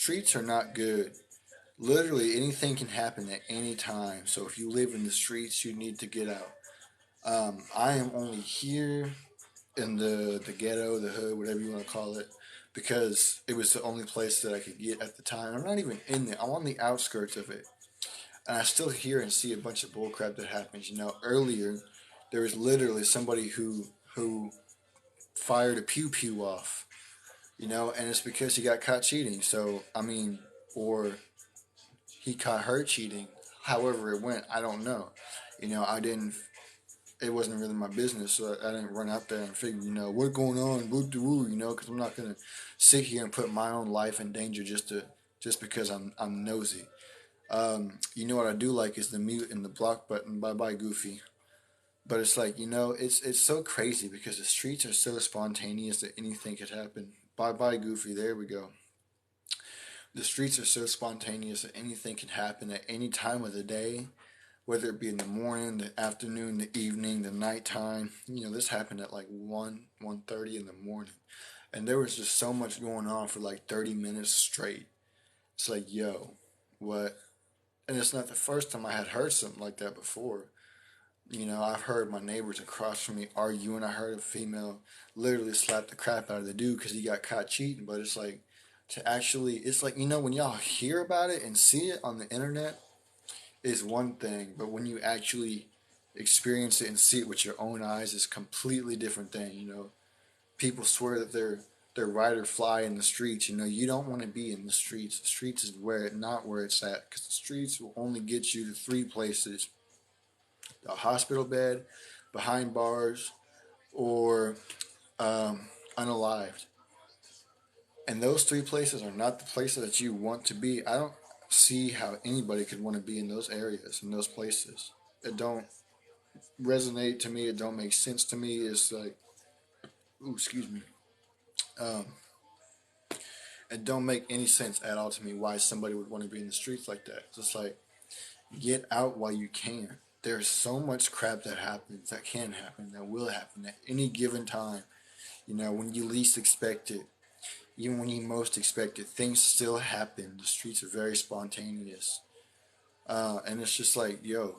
streets are not good. Literally anything can happen at any time. So if you live in the streets, you need to get out. I am only here in the ghetto, the hood, whatever you want to call it, because it was the only place that I could get at the time. I'm not even in there. I'm on the outskirts of it, and I still hear and see a bunch of bullcrap that happens. Earlier there was literally somebody who fired a pew pew off. And it's because he got caught cheating. So I mean, or he got her cheating. However it went, I don't know. I didn't. It wasn't really my business, so I didn't run out there and figure, what's going on, woo de woo, because I'm not gonna sit here and put my own life in danger just because I'm nosy. What I do like is the mute and the block button. Bye bye, Goofy. But it's like it's so crazy because the streets are so spontaneous that anything could happen. Bye bye, Goofy. There we go. The streets are so spontaneous that anything can happen at any time of the day, whether it be in the morning, the afternoon, the evening, the nighttime. This happened at like 1:30 in the morning. And there was just so much going on for like 30 minutes straight. It's like, yo, what? And it's not the first time I had heard something like that before. I've heard my neighbors across from me arguing. I heard a female literally slap the crap out of the dude because he got caught cheating. But it's like, it's like, when y'all hear about it and see it on the internet, is one thing, but when you actually experience it and see it with your own eyes, it's a completely different thing. People swear that they're ride or fly in the streets. You don't want to be in the streets. The streets is not where it's at, because the streets will only get you to three places: the hospital bed, behind bars, or unalived. And those three places are not the places that you want to be. I don't see how anybody could want to be in those areas, in those places. It don't resonate to me. It don't make sense to me. It's like, ooh, excuse me. Um, it don't make any sense at all to me why somebody would want to be in the streets like that. It's just like, get out while you can. There's so much crap that happens, that can happen, that will happen at any given time. When you least expect it, even when you most expect it, things still happen. The streets are very spontaneous. And it's just like, yo,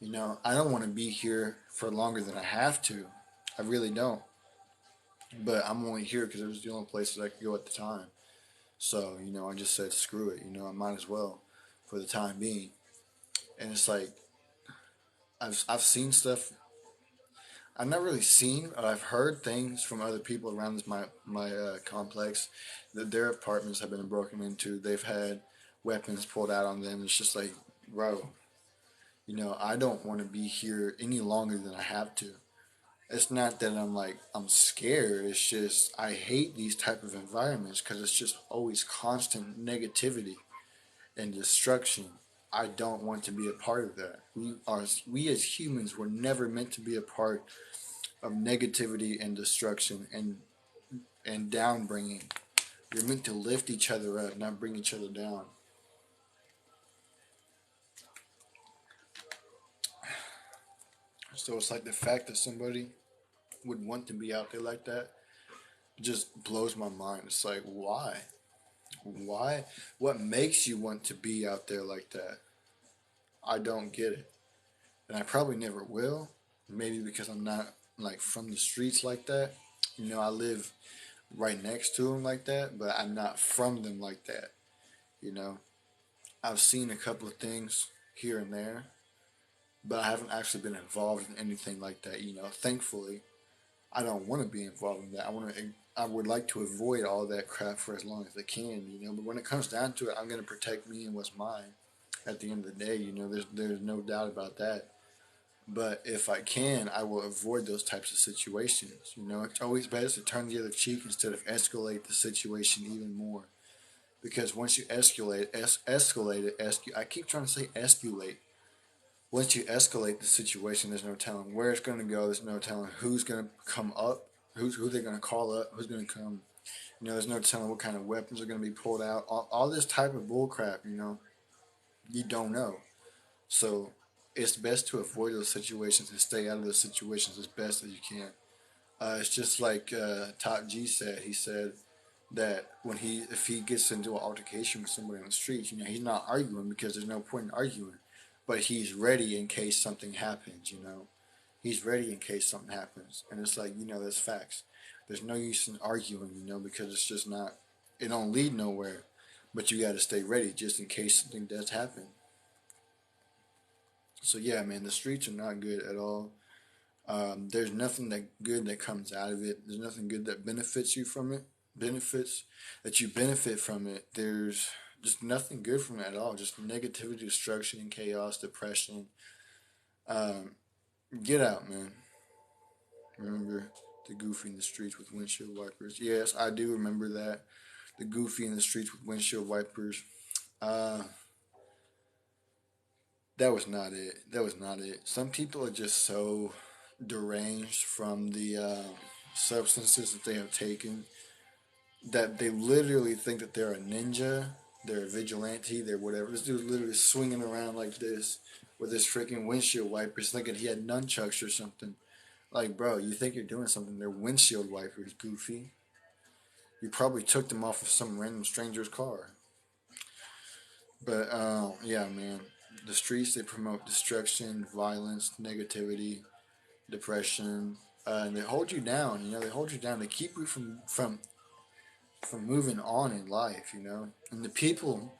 I don't want to be here for longer than I have to. I really don't. But I'm only here because it was the only place that I could go at the time. So, I just said, screw it. I might as well for the time being. And it's like, I've seen stuff. I've not really seen, but I've heard things from other people around my complex that their apartments have been broken into. They've had weapons pulled out on them. It's just like, bro, I don't want to be here any longer than I have to. It's not that I'm scared. It's just I hate these type of environments because it's just always constant negativity and destruction. I don't want to be a part of that. We as humans were never meant to be a part of negativity and destruction and down bringing. You're meant to lift each other up, not bring each other down. So it's like the fact that somebody would want to be out there like that just blows my mind. It's like, why? Why? What makes you want to be out there like that? I don't get it. And I probably never will. Maybe because I'm not like from the streets like that. I live right next to them like that, but I'm not from them like that. You know, I've seen a couple of things here and there, but I haven't actually been involved in anything like that. Thankfully, I don't want to be involved in that. I would like to avoid all that crap for as long as I can. But when it comes down to it, I'm going to protect me and what's mine. At the end of the day, there's no doubt about that. But if I can, I will avoid those types of situations. It's always best to turn the other cheek instead of escalate the situation even more. Because once you escalate it, I keep trying to say escalate. Once you escalate the situation, there's no telling where it's going to go. There's no telling who's going to come up, who they're going to call up, who's going to come. There's no telling what kind of weapons are going to be pulled out. All this type of bullcrap, you don't know. So it's best to avoid those situations and stay out of those situations as best as you can. It's just like Top G said. He said, that when if he gets into an altercation with somebody on the streets, he's not arguing because there's no point in arguing, but he's ready in case something happens. He's ready in case something happens, and it's like that's facts. There's no use in arguing, because it's just not. It don't lead nowhere, but you got to stay ready just in case something does happen. So yeah, man, the streets are not good at all. There's nothing that good that comes out of it. There's nothing good that benefits you from it. Benefits that you benefit from it. There's just nothing good from it at all. Just negativity, destruction, chaos, depression. Um, get out, man. Remember the Goofy in the streets with windshield wipers? Yes, I do remember that. The Goofy in the streets with windshield wipers. Uh, that was not it. That was not it. Some people are just so deranged from the substances that they have taken that they literally think that they're a ninja, they're a vigilante, they're whatever. This dude literally swinging around like this with his freaking windshield wipers, thinking he had nunchucks or something. Like, bro, you think you're doing something? They're windshield wipers, Goofy. You probably took them off of some random stranger's car. But yeah, man, the streets, they promote destruction, violence, negativity, depression, and they hold you down. They hold you down. They keep you from moving on in life. And the people,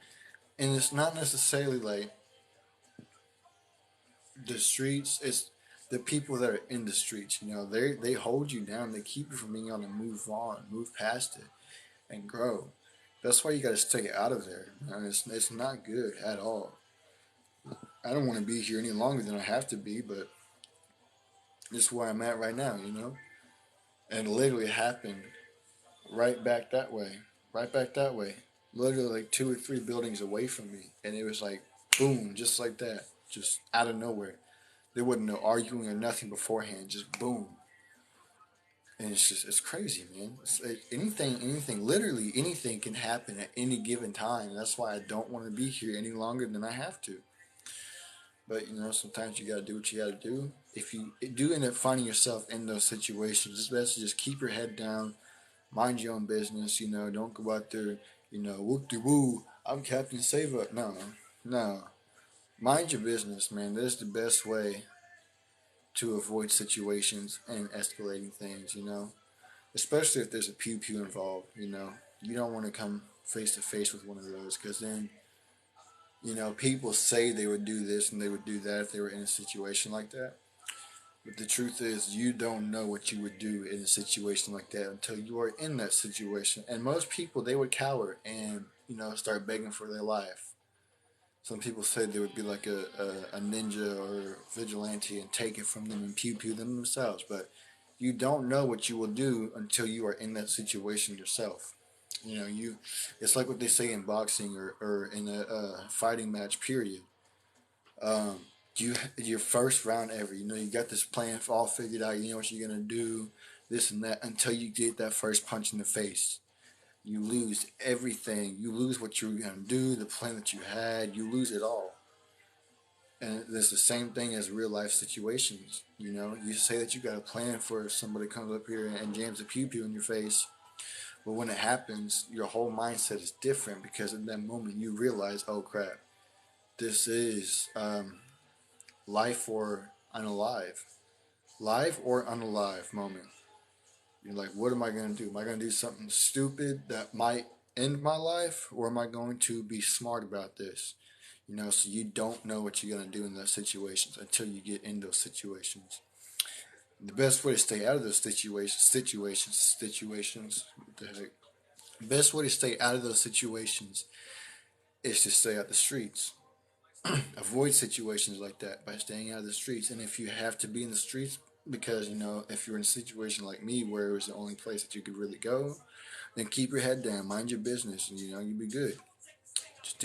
and it's not necessarily like the streets. It's the people that are in the streets. They hold you down. They keep you from being able to move on, move past it, and grow. That's why you got to stay out of there. It's not good at all. I don't want to be here any longer than I have to be, but this is where I'm at right now. And it literally happened right back that way, right back that way. Literally like 2 or 3 buildings away from me, and it was like boom, just like that, just out of nowhere. There wasn't no arguing or nothing beforehand, just boom. And it's crazy, man. It's like anything, literally anything can happen at any given time. And that's why I don't want to be here any longer than I have to. But sometimes you gotta do what you gotta do. If you do end up finding yourself in those situations, it's best to just keep your head down, mind your own business. Don't go out there, whoop de woo. I'm Captain Save Up. No, no. Mind your business, man. That's the best way to avoid situations and escalating things. Especially if there's a pew pew involved. You don't want to come face to face with one of those because then people say they would do this and they would do that if they were in a situation like that. But the truth is, you don't know what you would do in a situation like that until you are in that situation. And most people, they would cower and, start begging for their life. Some people say they would be like a ninja or vigilante and take it from them and pew pew them themselves. But you don't know what you will do until you are in that situation yourself. It's like what they say in boxing or in a fighting match, period. Um, your first round ever, you got this plan all figured out, you know what you're going to do, this and that, until you get that first punch in the face. You lose everything. You lose what you were going to do, the plan that you had, you lose it all. And it's the same thing as real life situations. You say that you got a plan for if somebody comes up here and jams a pew pew in your face. But when it happens, your whole mindset is different because in that moment you realize, oh crap, this is life or unalive. Live or unalive moment. You're like, what am I going to do? Am I going to do something stupid that might end my life? Or am I going to be smart about this? So you don't know what you're going to do in those situations until you get in those situations. The best way to stay out of those situations, what the heck? The best way to stay out of those situations is to stay out the streets. Avoid situations like that by staying out of the streets. And if you have to be in the streets, because if you're in a situation like me where it was the only place that you could really go, then keep your head down, mind your business, and you'll be good.